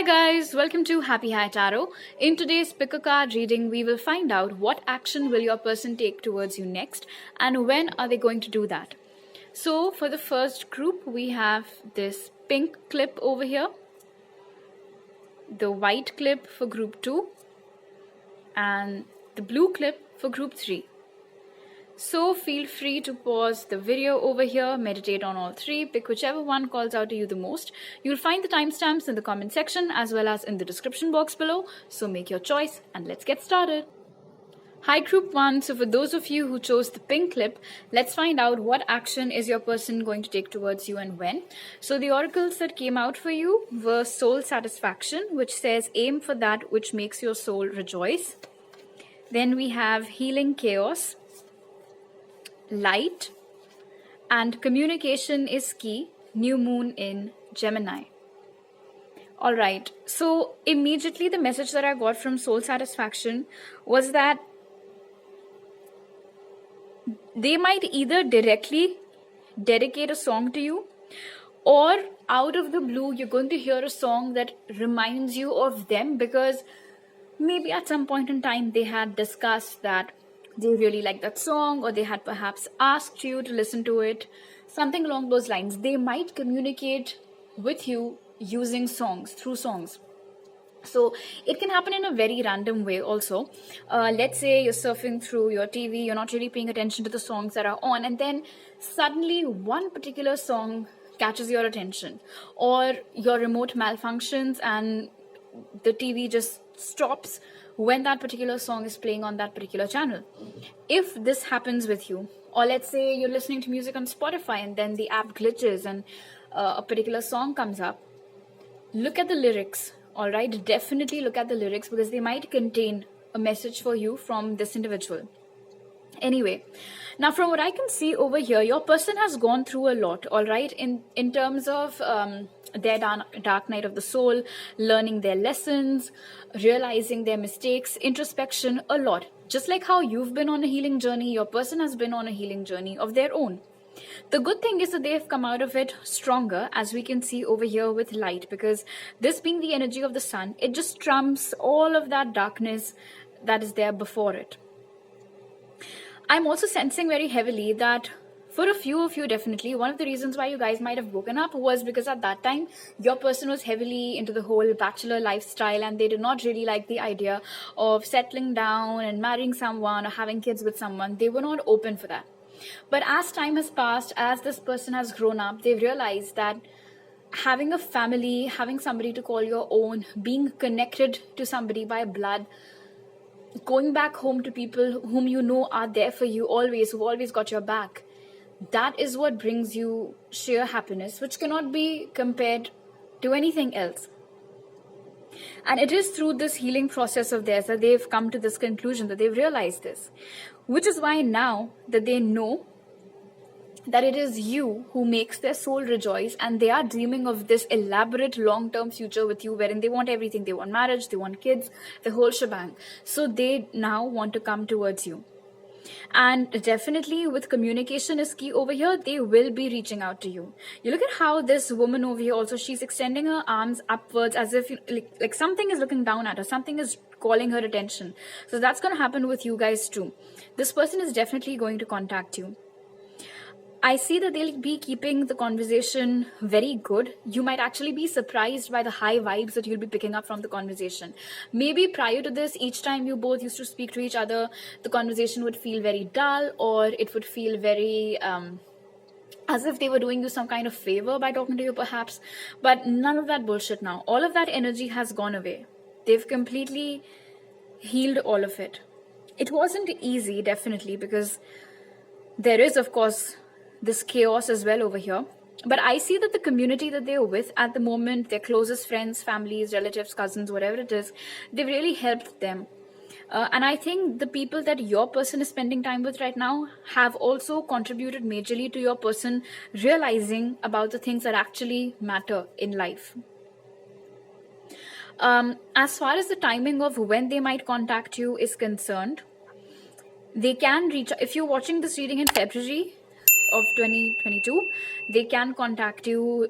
Hi guys, welcome to Happy High Tarot. In today's pick a card reading, we will find out what action will your person take towards you next and when are they going to do that. So for the first group, we have this pink clip over here, the white clip for group 2 and the blue clip for group 3. So feel free to pause the video over here, meditate on all three, pick whichever one calls out to you the most. You'll find the timestamps in the comment section as well as in the description box below. So make your choice and let's get started. Hi group 1, so for those of you who chose the pink clip, let's find out what action is your person going to take towards you and when. So the oracles that came out for you were soul satisfaction, which says aim for that which makes your soul rejoice. Then we have healing chaos, light, and communication is key, new moon in Gemini. Alright, so immediately the message that I got from soul satisfaction was that they might either directly dedicate a song to you, or out of the blue you're going to hear a song that reminds you of them, because maybe at some point in time they had discussed that they really like that song, or they had perhaps asked you to listen to it, something along those lines. They might communicate with you using songs, through songs. So it can happen in a very random way also. Let's say you're surfing through your TV, you're not really paying attention to the songs that are on, and then suddenly one particular song catches your attention, or your remote malfunctions and the TV just stops when that particular song is playing on that particular channel. If this happens with you, or let's say you're listening to music on Spotify and then the app glitches and a particular song comes up, look at the lyrics. All right, definitely look at the lyrics, because they might contain a message for you from this individual. Anyway, now from what I can see over here, your person has gone through a lot, all right, in terms of their dark night of the soul, learning their lessons, realizing their mistakes, introspection, a lot. Just like how you've been on a healing journey, your person has been on a healing journey of their own. The good thing is that they have come out of it stronger, as we can see over here with light, because this being the energy of the sun, it just trumps all of that darkness that is there before it. I'm also sensing very heavily that for a few of you, definitely, one of the reasons why you guys might have broken up was because at that time, your person was heavily into the whole bachelor lifestyle and they did not really like the idea of settling down and marrying someone or having kids with someone. They were not open for that. But as time has passed, as this person has grown up, they've realized that having a family, having somebody to call your own, being connected to somebody by blood, going back home to people whom you know are there for you always, who've always got your back, that is what brings you sheer happiness, which cannot be compared to anything else. And it is through this healing process of theirs that they've come to this conclusion, that they've realized this, which is why now that they know that it is you who makes their soul rejoice, and they are dreaming of this elaborate long-term future with you, wherein they want everything. They want marriage, they want kids, the whole shebang. So they now want to come towards you. And definitely with communication is key over here, they will be reaching out to you. You look at how this woman over here also, she's extending her arms upwards as if like something is looking down at her, something is calling her attention. So that's going to happen with you guys too. This person is definitely going to contact you. I see that they'll be keeping the conversation very good. You might actually be surprised by the high vibes that you'll be picking up from the conversation. Maybe prior to this, each time you both used to speak to each other, the conversation would feel very dull, or it would feel very as if they were doing you some kind of favor by talking to you perhaps. But none of that bullshit now. All of that energy has gone away. They've completely healed all of it. It wasn't easy, definitely, because there is, of course, this chaos as well over here. But I see that the community that they're with at the moment, their closest friends, families, relatives, cousins, whatever it is, they've really helped them. And I think the people that your person is spending time with right now have also contributed majorly to your person realizing about the things that actually matter in life. As far as the timing of when they might contact you is concerned, they can reach, if you're watching this reading in February of 2022, they can contact you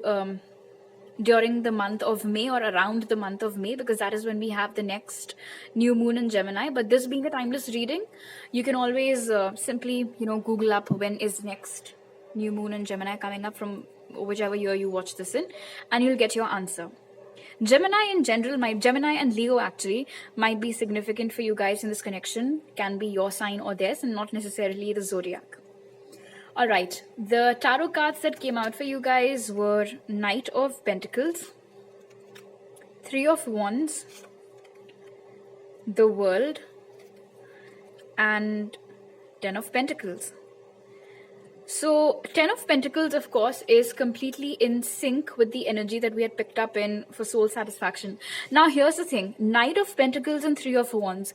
during the month of May or around the month of May, because that is when we have the next new moon in Gemini. But this being a timeless reading, you can always simply, Google up when is next new moon in Gemini coming up from whichever year you watch this in, and you'll get your answer. Gemini in general, Gemini and Leo actually might be significant for you guys in this connection, can be your sign or theirs, and not necessarily the zodiac. All right, the tarot cards that came out for you guys were Knight of Pentacles, Three of Wands, the World, and Ten of Pentacles. So Ten of Pentacles, of course, is completely in sync with the energy that we had picked up in for soul satisfaction. Now, here's the thing. Knight of Pentacles and Three of Wands.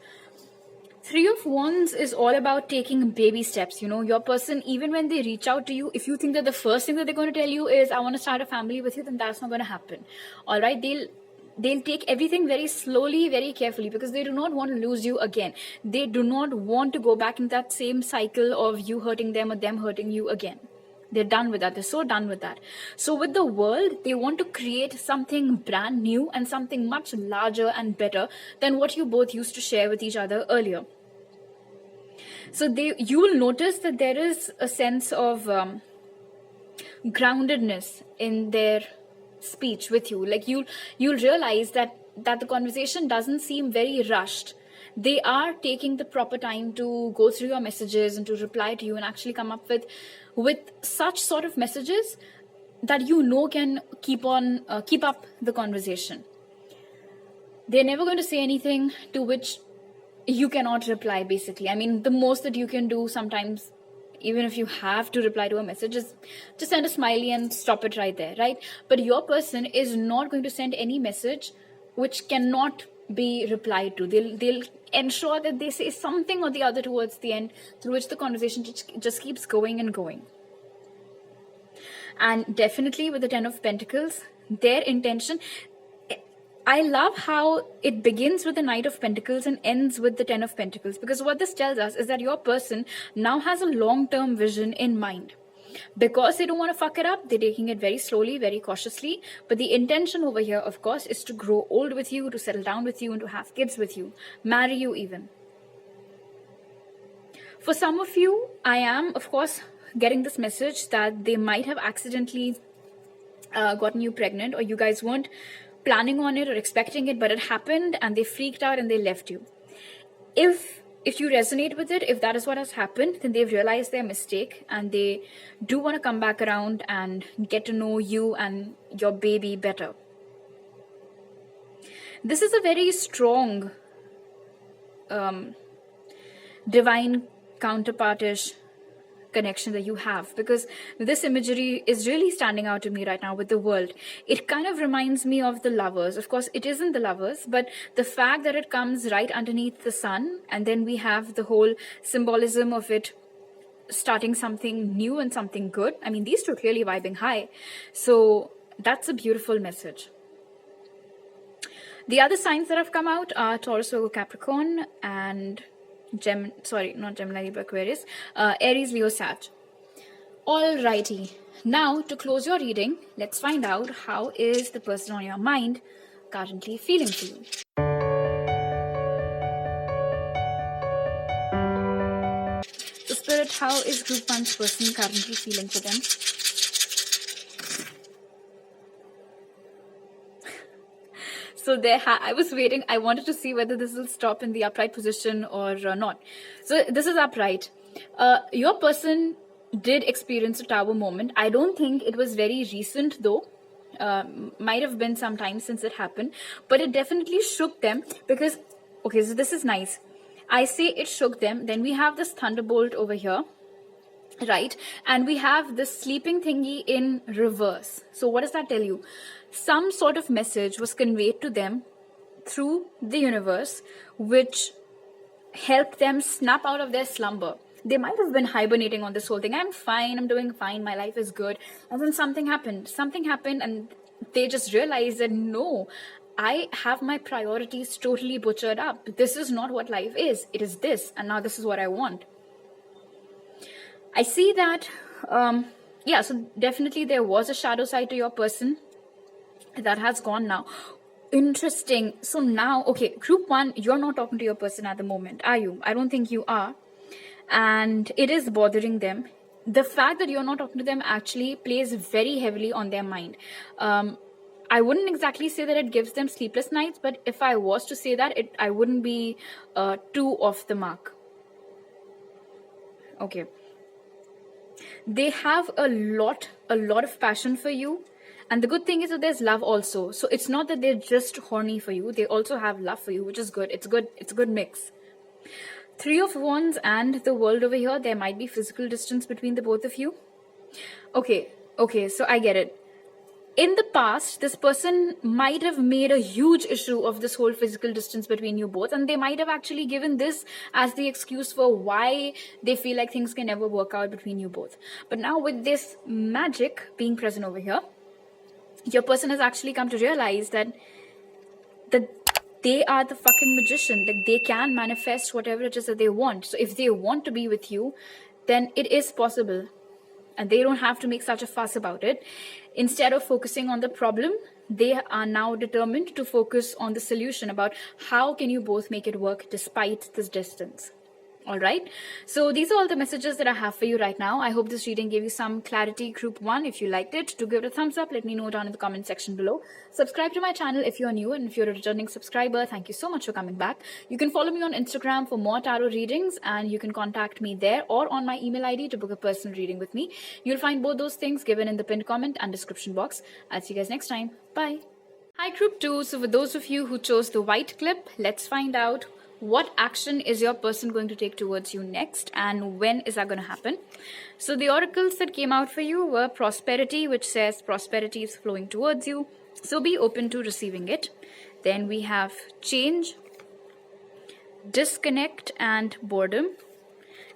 Three of Wands is all about taking baby steps. Your person, even when they reach out to you, if you think that the first thing that they're going to tell you is, I want to start a family with you, then that's not going to happen. All right, they'll take everything very slowly, very carefully, because they do not want to lose you again. They do not want to go back in that same cycle of you hurting them or them hurting you again. They're done with that. They're so done with that. So with the World, they want to create something brand new and something much larger and better than what you both used to share with each other earlier. So you will notice that there is a sense of groundedness in their speech with you. Like you'll realize that the conversation doesn't seem very rushed. They are taking the proper time to go through your messages and to reply to you and actually come up with such sort of messages that can keep up the conversation. They're never going to say anything to which you cannot reply, basically. I mean, the most that you can do sometimes, even if you have to reply to a message, is just send a smiley and stop it right there, right? But your person is not going to send any message which cannot be replied to. They'll ensure that they say something or the other towards the end, through which the conversation just keeps going and going. And definitely with the Ten of Pentacles, their intention, I love how it begins with the Knight of Pentacles and ends with the Ten of Pentacles, because what this tells us is that your person now has a long-term vision in mind. Because they don't want to fuck it up, they're taking it very slowly, very cautiously. But the intention over here, of course, is to grow old with you, to settle down with you, and to have kids with you, marry you even. For some of you, I am, of course, getting this message that they might have accidentally gotten you pregnant, or you guys weren't planning on it or expecting it, but it happened and they freaked out and they left you. If you resonate with it, if that is what has happened, then they've realized their mistake and they do want to come back around and get to know you and your baby better. This is a very strong divine counterpartish connection that you have, because this imagery is really standing out to me right now with the World. It kind of reminds me of the Lovers. Of course, it isn't the Lovers, but the fact that it comes right underneath the sun, and then we have the whole symbolism of it starting something new and something good. I mean, these two are clearly vibing high. So that's a beautiful message. The other signs that have come out are Taurus, Virgo, Capricorn, and Aquarius, Aries, Leo, Sag. Alrighty, now to close your reading, let's find out how is the person on your mind currently feeling for you. So Spirit, how is Group 1's person currently feeling for them? So I was waiting. I wanted to see whether this will stop in the upright position or not. So this is upright. Your person did experience a tower moment. I don't think it was very recent though. Might have been some time since it happened. But it definitely shook them because, okay, so this is nice. I say it shook them. Then we have this thunderbolt over here. Right, and we have this sleeping thingy in reverse. So what does that tell you? Some sort of message was conveyed to them through the universe, which helped them snap out of their slumber. They might have been hibernating on this whole thing. I'm fine, I'm doing fine, my life is good. And then something happened, and they just realized that no, I have my priorities totally butchered up. This is not what life is. It is this, and now this is what I want. I see that, so definitely there was a shadow side to your person. That has gone now. Interesting. So now, okay, group one, you're not talking to your person at the moment, are you? I don't think you are. And it is bothering them. The fact that you're not talking to them actually plays very heavily on their mind. I wouldn't exactly say that it gives them sleepless nights, but if I was to say that, I wouldn't be too off the mark. Okay. They have a lot of passion for you. And the good thing is that there's love also. So it's not that they're just horny for you. They also have love for you, which is good. It's good. It's a good mix. Three of Wands and the World over here. There might be physical distance between the both of you. Okay. So I get it. In the past, this person might have made a huge issue of this whole physical distance between you both, and they might have actually given this as the excuse for why they feel like things can never work out between you both. But now with this magic being present over here, your person has actually come to realize that they are the fucking magician, that they can manifest whatever it is that they want. So if they want to be with you, then it is possible. And they don't have to make such a fuss about it. Instead of focusing on the problem, they are now determined to focus on the solution about how can you both make it work despite this distance. All right. So these are all the messages that I have for you right now. I hope this reading gave you some clarity. Group one, if you liked it, do give it a thumbs up. Let me know down in the comment section below. Subscribe to my channel if you're new, and if you're a returning subscriber, thank you so much for coming back. You can follow me on Instagram for more tarot readings, and you can contact me there or on my email ID to book a personal reading with me. You'll find both those things given in the pinned comment and description box. I'll see you guys next time. Bye. Hi, group two. So for those of you who chose the white clip, let's find out what action is your person going to take towards you next, and when is that going to happen? So the oracles that came out for you were prosperity, which says prosperity is flowing towards you, so be open to receiving it. Then we have change, disconnect, and boredom.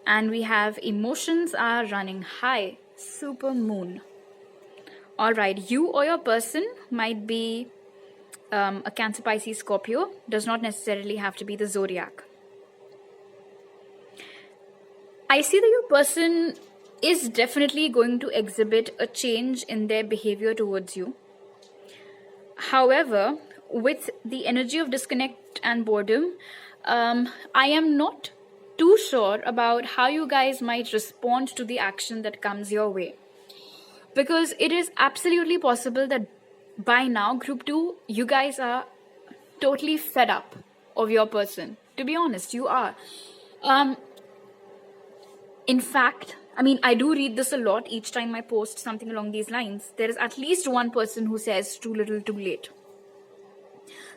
And we have emotions are running high, super moon. All right, you or your person might be a Cancer, Pisces, Scorpio. Does not necessarily have to be the zodiac. I see that your person is definitely going to exhibit a change in their behavior towards you. However, with the energy of disconnect and boredom, I am not too sure about how you guys might respond to the action that comes your way. Because it is absolutely possible that by now, group two, you guys are totally fed up of your person. To be honest, you are. In fact, I mean, I do read this a lot each time I post something along these lines. There is at least one person who says too little, too late.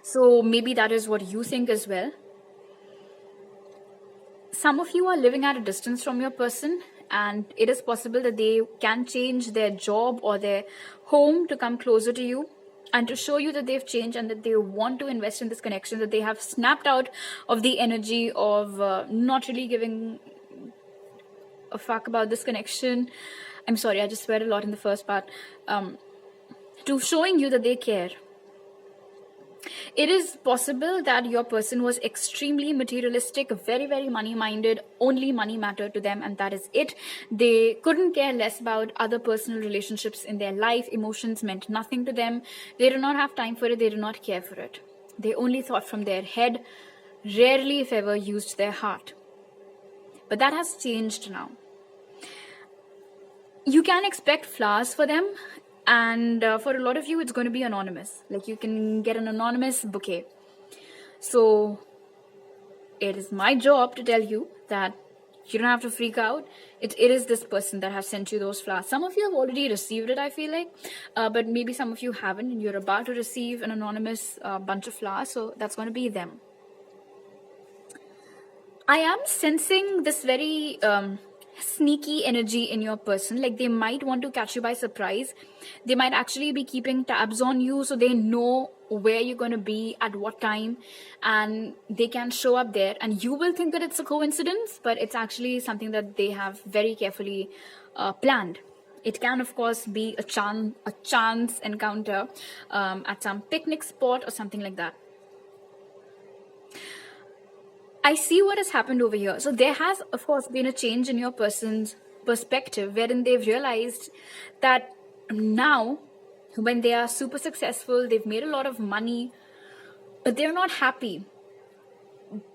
So maybe that is what you think as well. Some of you are living at a distance from your person, and it is possible that they can change their job or their home to come closer to you and to show you that they've changed and that they want to invest in this connection, that they have snapped out of the energy of not really giving a fuck about this connection. I'm sorry, I just swear a lot in the first part. To showing you that they care. It is possible that your person was extremely materialistic, very, very money-minded, only money mattered to them, and that is it. They couldn't care less about other personal relationships in their life. Emotions meant nothing to them. They did not have time for it. They did not care for it. They only thought from their head, rarely, if ever, used their heart. But that has changed now. You can expect flowers for them. And for a lot of you, it's going to be anonymous. Like, you can get an anonymous bouquet. So it is my job to tell you that you don't have to freak out. It is this person that has sent you those flowers. Some of you have already received it, I feel like. But maybe some of you haven't, and you're about to receive an anonymous bunch of flowers. So that's going to be them. I am sensing this very sneaky energy in your person. Like, they might want to catch you by surprise. They might actually be keeping tabs on you, so they know where you're going to be at what time, and they can show up there, and you will think that it's a coincidence, but it's actually something that they have very carefully planned. It can, of course, be a chance encounter at some picnic spot or something like that. I see what has happened over here. So there has, of course, been a change in your person's perspective, wherein they've realized that now when they are super successful, they've made a lot of money, but they're not happy.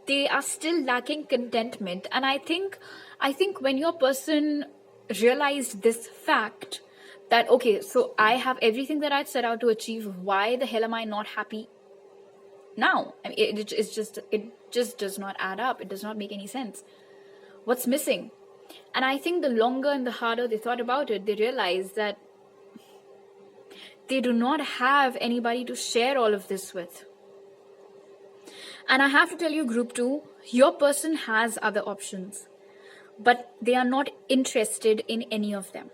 They are still lacking contentment. And I think when your person realized this fact, that okay, so I have everything that I'd set out to achieve, why the hell am I not happy now? I mean, it just does not add up. It does not make any sense. What's missing? And I think the longer and the harder they thought about it, they realized that they do not have anybody to share all of this with. And I have to tell you, group 2, your person has other options, but they are not interested in any of them.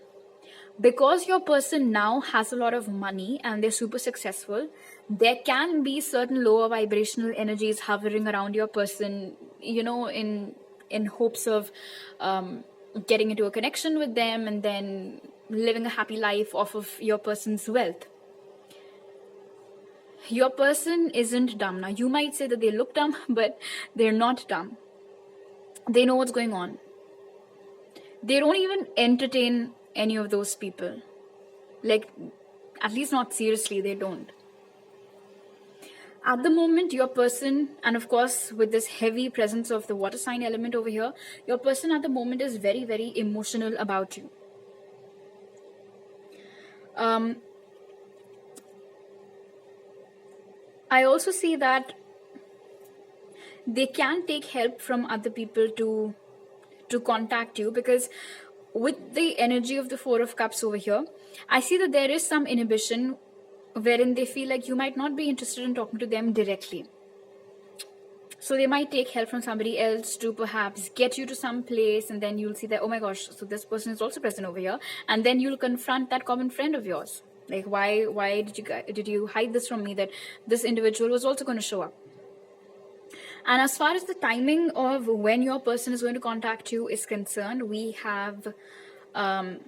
Because your person now has a lot of money and they're super successful, there can be certain lower vibrational energies hovering around your person, in hopes of getting into a connection with them and then living a happy life off of your person's wealth. Your person isn't dumb. Now, you might say that they look dumb, but they're not dumb. They know what's going on. They don't even entertain any of those people. Like, at least not seriously, they don't. At the moment, your person, and of course, with this heavy presence of the water sign element over here, your person at the moment is very, very emotional about you. I also see that they can take help from other people to contact you, because with the energy of the Four of Cups over here, I see that there is some inhibition wherein they feel like you might not be interested in talking to them directly. So they might take help from somebody else to perhaps get you to some place, and then you'll see that, oh my gosh, so this person is also present over here. And then you'll confront that common friend of yours. Like, why did you hide this from me, that this individual was also going to show up? And as far as the timing of when your person is going to contact you is concerned, we have 2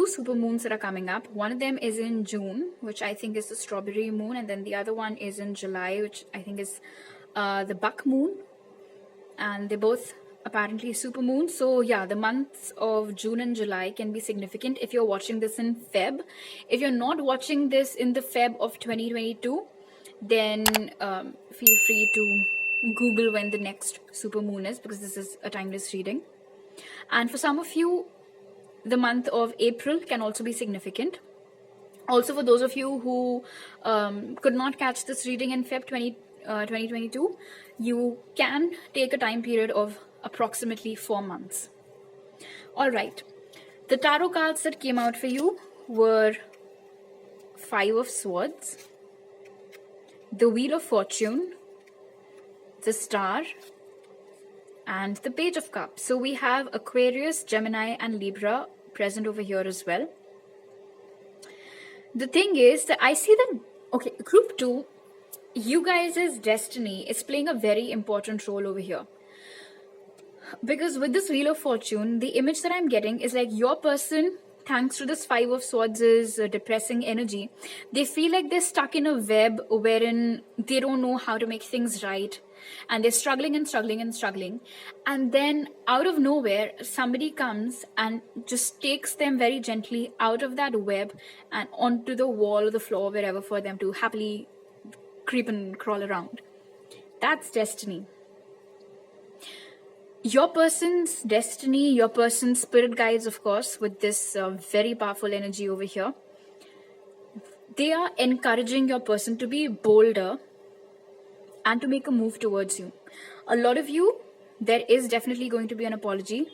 super moons that are coming up. One of them is in June, which I think is the strawberry moon, and then the other one is in July, which I think is the buck moon. And they're both apparently super moons. So yeah, the months of June and July can be significant if you're watching this in Feb. If you're not watching this in the Feb of 2022, then feel free to Google when the next super moon is, because this is a timeless reading. And for some of you, the month of April can also be significant. Also, for those of you who could not catch this reading in Feb 2022, you can take a time period of approximately 4 months. All right. The tarot cards that came out for you were 5 of Swords, the Wheel of Fortune, the Star, and the Page of Cups. So we have Aquarius, Gemini, and Libra present over here as well. The thing is that I see that, okay, group 2, you guys' destiny is playing a very important role over here. Because with this Wheel of Fortune, the image that I'm getting is like your person, thanks to this 5 of Swords' depressing energy, they feel like they're stuck in a web wherein they don't know how to make things right. And they're struggling and struggling and struggling. And then out of nowhere, somebody comes and just takes them very gently out of that web and onto the wall or the floor, wherever, for them to happily creep and crawl around. That's destiny. Your person's destiny, your person's spirit guides, of course, with this very powerful energy over here, they are encouraging your person to be bolder and to make a move towards you. A lot of you, there is definitely going to be an apology.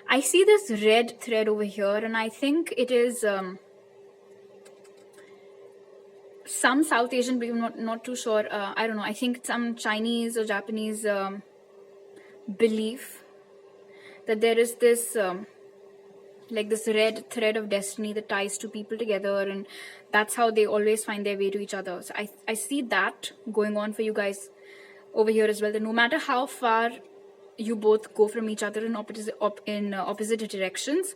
I see this red thread over here, and I think it is some South Asian people, not too sure. I don't know. I think some Chinese or Japanese belief that there is this like this red thread of destiny that ties two people together, and that's how they always find their way to each other. So I see that going on for you guys over here as well, that no matter how far you both go from each other in opposite directions,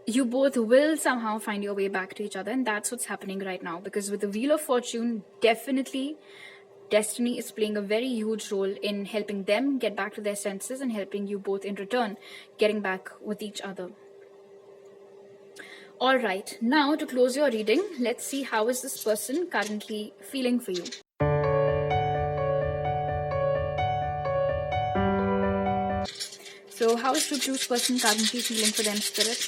you both will somehow find your way back to each other. And that's what's happening right now, because with the Wheel of Fortune, definitely destiny is playing a very huge role in helping them get back to their senses and helping you both in return getting back with each other. All right, now to close your reading, let's see how is this person currently feeling for you. So how is this person currently feeling for them, Spirit?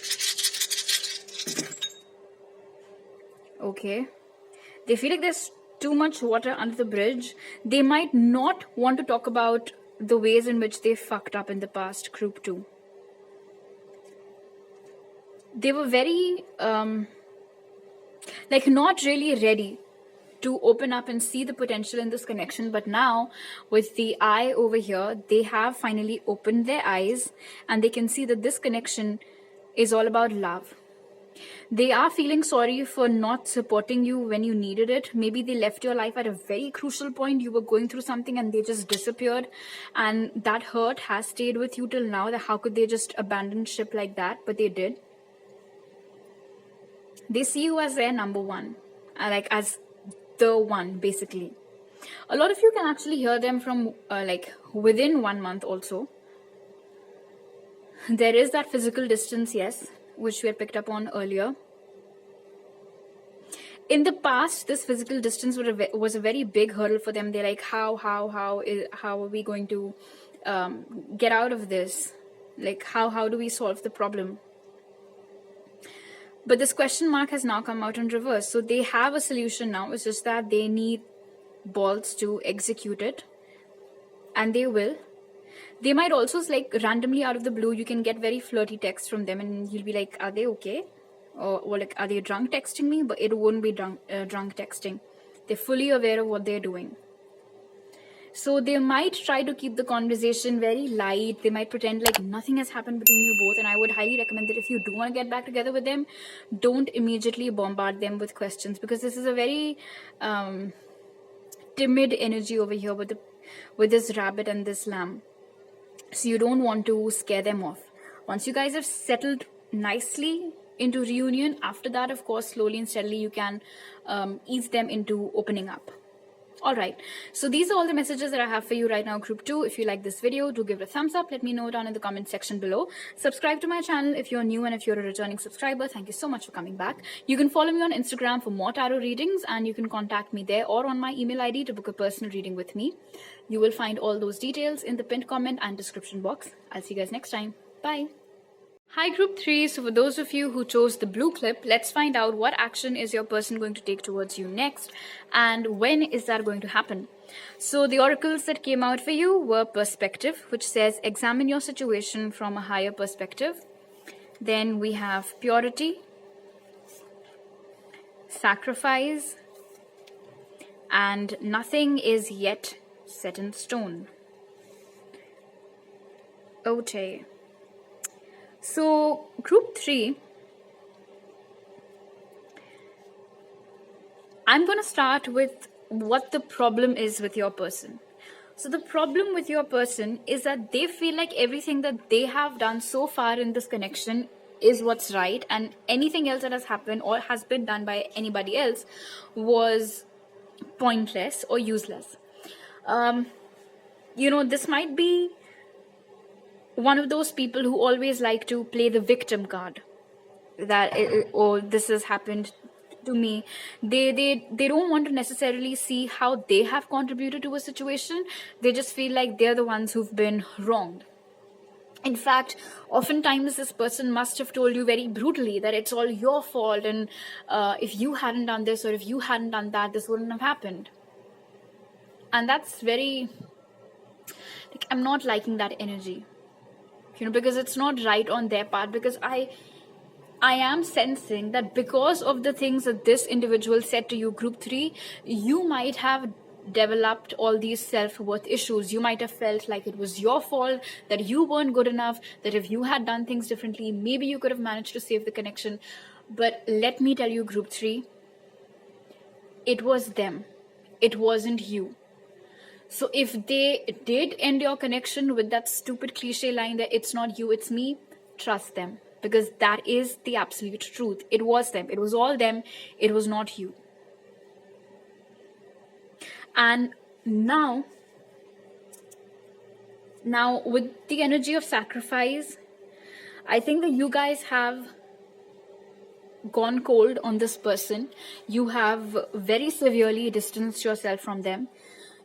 Okay. They feel like there's too much water under the bridge. They might not want to talk about the ways in which they fucked up in the past, group 2. They were very, not really ready to open up and see the potential in this connection. But now, with the eye over here, they have finally opened their eyes and they can see that this connection is all about love. They are feeling sorry for not supporting you when you needed it. Maybe they left your life at a very crucial point. You were going through something and they just disappeared. And that hurt has stayed with you till now. That how could they just abandon ship like that? But they did. They see you as their number one. As the one, basically. A lot of you can actually hear them from within 1 month also. There is that physical distance, yes, which we had picked up on earlier. In the past, this physical distance was a very big hurdle for them. They're like, how are we going to get out of this? Like, how do we solve the problem? But this question mark has now come out in reverse. So they have a solution now. It's just that they need balls to execute it. And they will. They might also, randomly out of the blue, you can get very flirty texts from them and you'll be like, are they okay? Or are they drunk texting me? But it won't be drunk texting. They're fully aware of what they're doing. So they might try to keep the conversation very light. They might pretend like nothing has happened between you both. And I would highly recommend that if you do want to get back together with them, don't immediately bombard them with questions, because this is a very timid energy over here with this rabbit and this lamb. So you don't want to scare them off. Once you guys have settled nicely into reunion, after that, of course, slowly and steadily, you can ease them into opening up. All right, so these are all the messages that I have for you right now, group 2. If you like this video, do give it a thumbs up. Let me know down in the comment section below. Subscribe to my channel if you're new, and if you're a returning subscriber, thank you so much for coming back. You can follow me on Instagram for more tarot readings, and you can contact me there or on my email ID to book a personal reading with me. You will find all those details in the pinned comment and description box. I'll see you guys next time. Bye. Hi group 3, so for those of you who chose the blue clip, let's find out what action is your person going to take towards you next and when is that going to happen. So the oracles that came out for you were perspective, which says examine your situation from a higher perspective. Then we have purity, sacrifice, and nothing is yet set in stone. Okay. So, group 3, I'm going to start with what the problem is with your person. So, the problem with your person is that they feel like everything that they have done so far in this connection is what's right, and anything else that has happened or has been done by anybody else was pointless or useless. This might be one of those people who always like to play the victim card, that this has happened to me. They don't want to necessarily see how they have contributed to a situation. They just feel like they're the ones who've been wronged. In fact, oftentimes this person must have told you very brutally that it's all your fault, and if you hadn't done this or if you hadn't done that, this wouldn't have happened. And that's very, I'm not liking that energy. Because it's not right on their part, because I am sensing that because of the things that this individual said to you, group 3, you might have developed all these self-worth issues. You might have felt like it was your fault, that you weren't good enough, that if you had done things differently, maybe you could have managed to save the connection. But let me tell you, group 3, it was them. It wasn't you. So if they did end your connection with that stupid cliche line that it's not you, it's me, trust them. Because that is the absolute truth. It was them. It was all them. It was not you. And now with the energy of sacrifice, I think that you guys have gone cold on this person. You have very severely distanced yourself from them.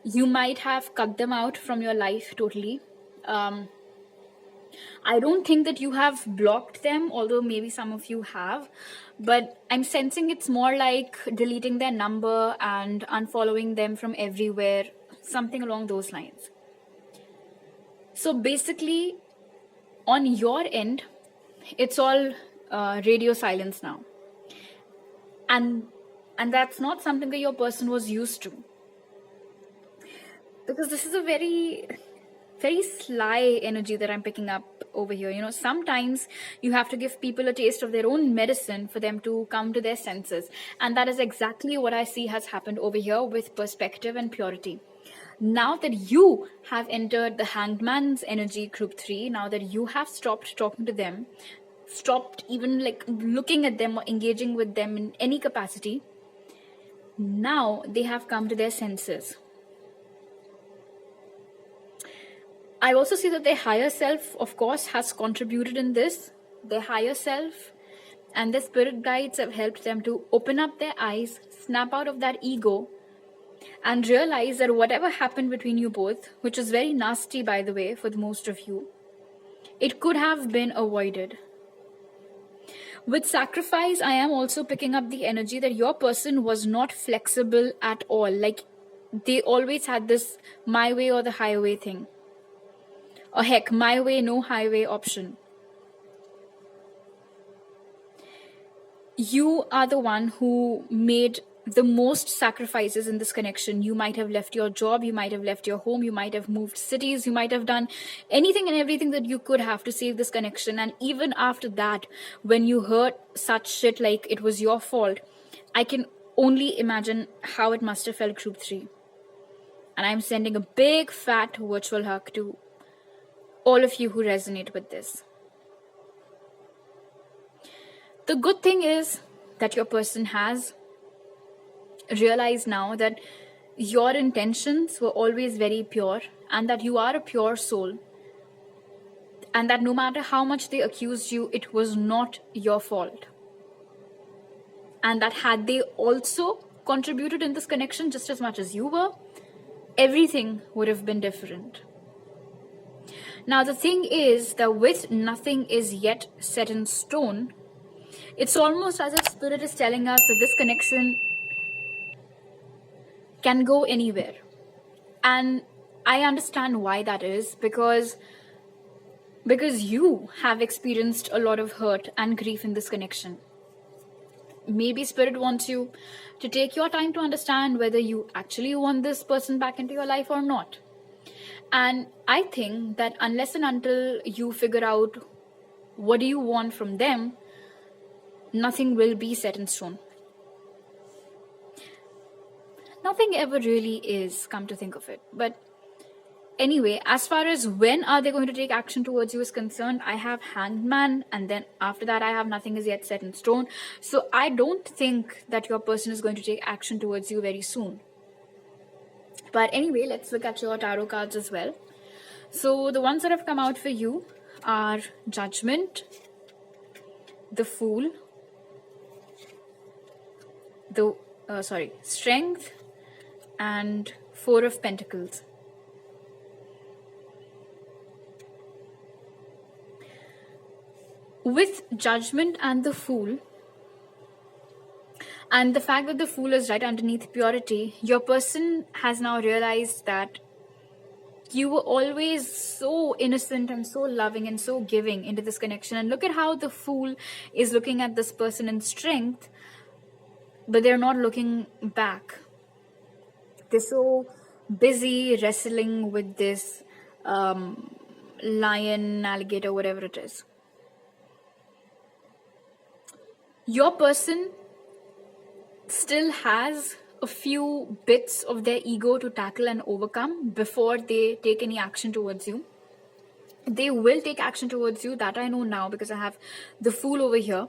You might have cut them out from your life totally. I don't think that you have blocked them, although maybe some of you have, but I'm sensing it's more like deleting their number and unfollowing them from everywhere, something along those lines. So basically, on your end, it's all radio silence now. And that's not something that your person was used to. Because this is a very, very sly energy that I'm picking up over here. You know, sometimes you have to give people a taste of their own medicine for them to come to their senses. And that is exactly what I see has happened over here with perspective and purity. Now that you have entered the Hanged Man's energy group 3, now that you have stopped talking to them, stopped even like looking at them or engaging with them in any capacity, now they have come to their senses. I also see that their higher self, of course, has contributed in this. Their higher self and their spirit guides have helped them to open up their eyes, snap out of that ego, and realize that whatever happened between you both, which is very nasty, by the way, for the most of you, it could have been avoided. With sacrifice, I am also picking up the energy that your person was not flexible at all. Like, they always had this my way or the highway thing. Or heck, my way, no highway option. You are the one who made the most sacrifices in this connection. You might have left your job, you might have left your home, you might have moved cities, you might have done anything and everything that you could have to save this connection. And even after that, when you heard such shit like it was your fault, I can only imagine how it must have felt, group 3. And I'm sending a big fat virtual hug to all of you who resonate with this. The good thing is that your person has realized now that your intentions were always very pure and that you are a pure soul, and that no matter how much they accused you, it was not your fault. And that had they also contributed in this connection just as much as you were, everything would have been different. Now, the thing is that with nothing is yet set in stone, it's almost as if Spirit is telling us that this connection can go anywhere. And I understand why that is, because you have experienced a lot of hurt and grief in this connection. Maybe Spirit wants you to take your time to understand whether you actually want this person back into your life or not. And I think that unless and until you figure out what do you want from them, nothing will be set in stone. Nothing ever really is, come to think of it. But anyway, as far as when are they going to take action towards you is concerned, I have Hanged Man, and then after that I have nothing is yet set in stone. So I don't think that your person is going to take action towards you very soon. But anyway, let's look at your tarot cards as well. So the ones that have come out for you are Judgment, the Fool, Strength, and Four of Pentacles. With Judgment and the Fool, and the fact that the Fool is right underneath Purity, your person has now realized that you were always so innocent and so loving and so giving into this connection. And look at how the Fool is looking at this person in Strength, but they're not looking back. They're so busy wrestling with this lion, alligator, whatever it is. Your person still has a few bits of their ego to tackle and overcome before they take any action towards you. They will take action towards you, that I know now, because I have the Fool over here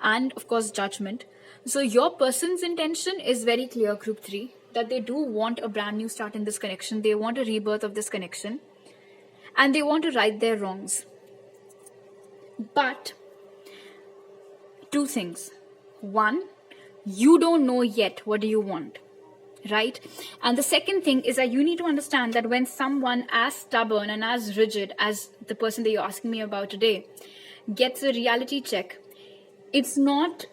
and of course Judgment. So your person's intention is very clear, group 3, that they do want a brand new start in this connection. They want a rebirth of this connection and they want to right their wrongs. But two things. one, you don't know yet what do you want, right? And the second thing is that you need to understand that when someone as stubborn and as rigid as the person that you're asking me about today gets a reality check, it's not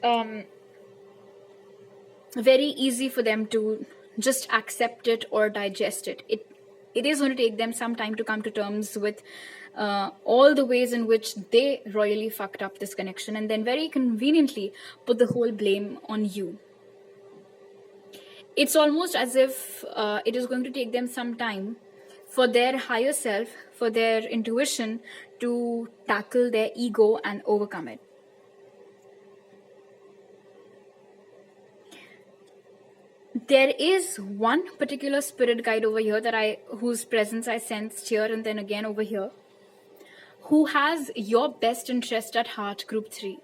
very easy for them to just accept it or digest it. It is going to take them some time to come to terms with all the ways in which they royally fucked up this connection, and then very conveniently put the whole blame on you. It's almost as if it is going to take them some time for their higher self, for their intuition to tackle their ego and overcome it. There is one particular spirit guide over here whose presence I sensed here and then again over here, who has your best interest at heart, group 3.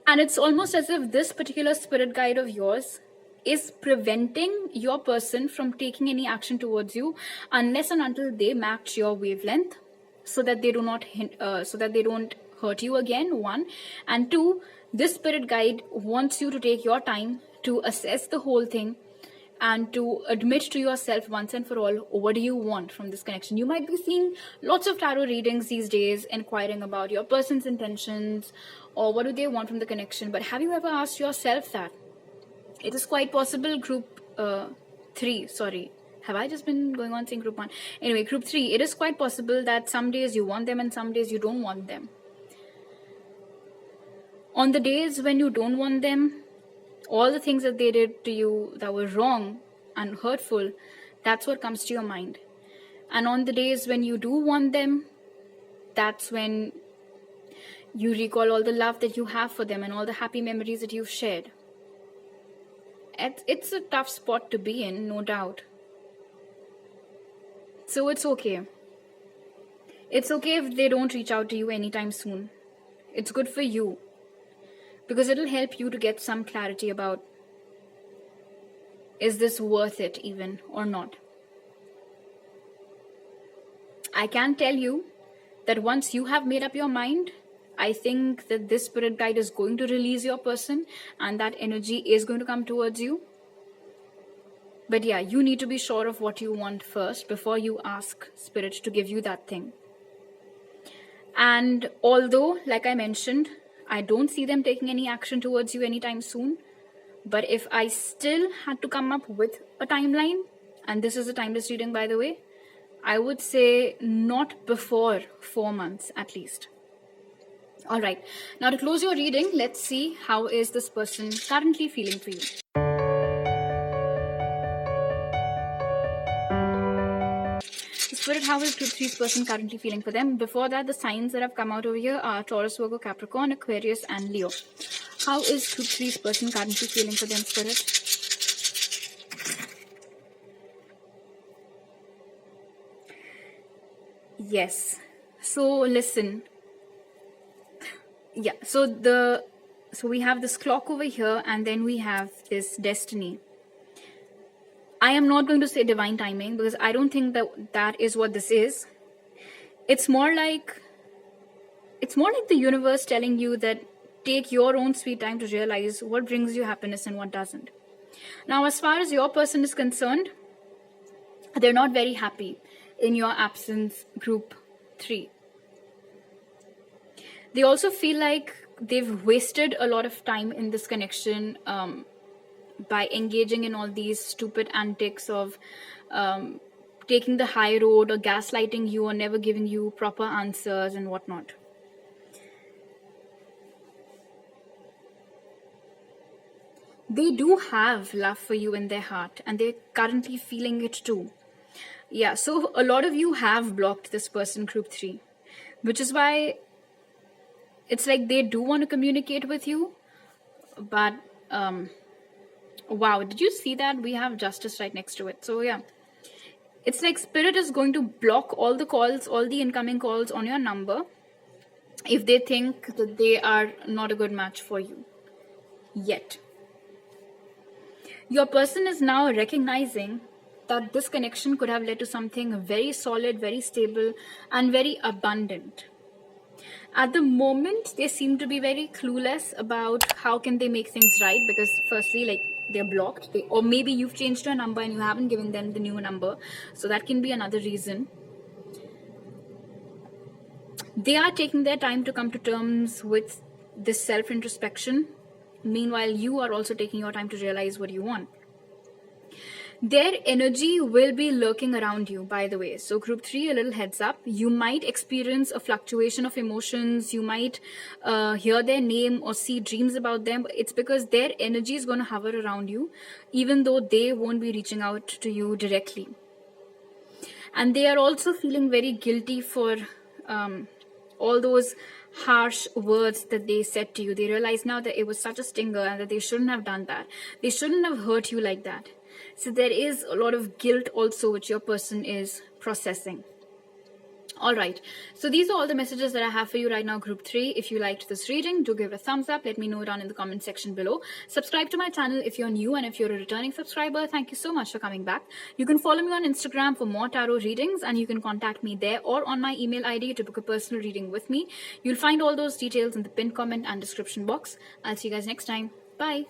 And it's almost as if this particular spirit guide of yours is preventing your person from taking any action towards you unless and until they match your wavelength, so that they don't hurt you again, one. And two, this spirit guide wants you to take your time to assess the whole thing and to admit to yourself once and for all, what do you want from this connection? You might be seeing lots of tarot readings these days inquiring about your person's intentions or what do they want from the connection. But have you ever asked yourself that? It is quite possible, group 3, sorry. Have I just been going on saying group 1? Anyway, group 3, it is quite possible that some days you want them and some days you don't want them. On the days when you don't want them, all the things that they did to you that were wrong and hurtful, that's what comes to your mind. And on the days when you do want them, that's when you recall all the love that you have for them and all the happy memories that you've shared. It's a tough spot to be in, no doubt. So it's okay. It's okay if they don't reach out to you anytime soon. It's good for you, because it'll help you to get some clarity about, is this worth it even or not? I can tell you that once you have made up your mind, I think that this spirit guide is going to release your person and that energy is going to come towards you. But yeah, you need to be sure of what you want first before you ask spirit to give you that thing. And although, like I mentioned, I don't see them taking any action towards you anytime soon, but if I still had to come up with a timeline, and this is a timeless reading by the way, I would say not before 4 months at least. All right, now to close your reading, let's see how is this person currently feeling for you. Spirit, how is group 3's person currently feeling for them? Before that, the signs that have come out over here are Taurus, Virgo, Capricorn, Aquarius, and Leo. How is group 3's person currently feeling for them, Spirit? Yes. So listen. Yeah. So we have this clock over here, and then we have this destiny. I am not going to say divine timing because I don't think that is what this is. It's more like the universe telling you that take your own sweet time to realize what brings you happiness and what doesn't. Now, as far as your person is concerned, they're not very happy in your absence, group 3. They also feel like they've wasted a lot of time in this connection by engaging in all these stupid antics of taking the high road or gaslighting you or never giving you proper answers and whatnot. They do have love for you in their heart and they're currently feeling it too. Yeah, so a lot of you have blocked this person, group 3, which is why it's like they do want to communicate with you, but wow, did you see that? We have justice right next to it. So yeah, it's like spirit is going to block all the calls, all the incoming calls on your number if they think that they are not a good match for you yet. Your person is now recognizing that this connection could have led to something very solid, very stable, and very abundant. At the moment, they seem to be very clueless about how can they make things right, because firstly, like, they're blocked, or maybe you've changed your number and you haven't given them the new number, so that can be another reason. They are taking their time to come to terms with this self-introspection. Meanwhile, you are also taking your time to realize what you want. Their energy will be lurking around you, by the way. So group 3, a little heads up. You might experience a fluctuation of emotions. You might hear their name or see dreams about them. It's because their energy is going to hover around you, even though they won't be reaching out to you directly. And they are also feeling very guilty for all those harsh words that they said to you. They realize now that it was such a stinger and that they shouldn't have done that. They shouldn't have hurt you like that. So there is a lot of guilt also which your person is processing. All right, so these are all the messages that I have for you right now, group 3. If you liked this reading, do give it a thumbs up. Let me know down in the comment section below. Subscribe to my channel if you're new, and if you're a returning subscriber, thank you so much for coming back. You can follow me on Instagram for more tarot readings, and you can contact me there or on my email ID to book a personal reading with me. You'll find all those details in the pinned comment and description box. I'll see you guys next time. Bye.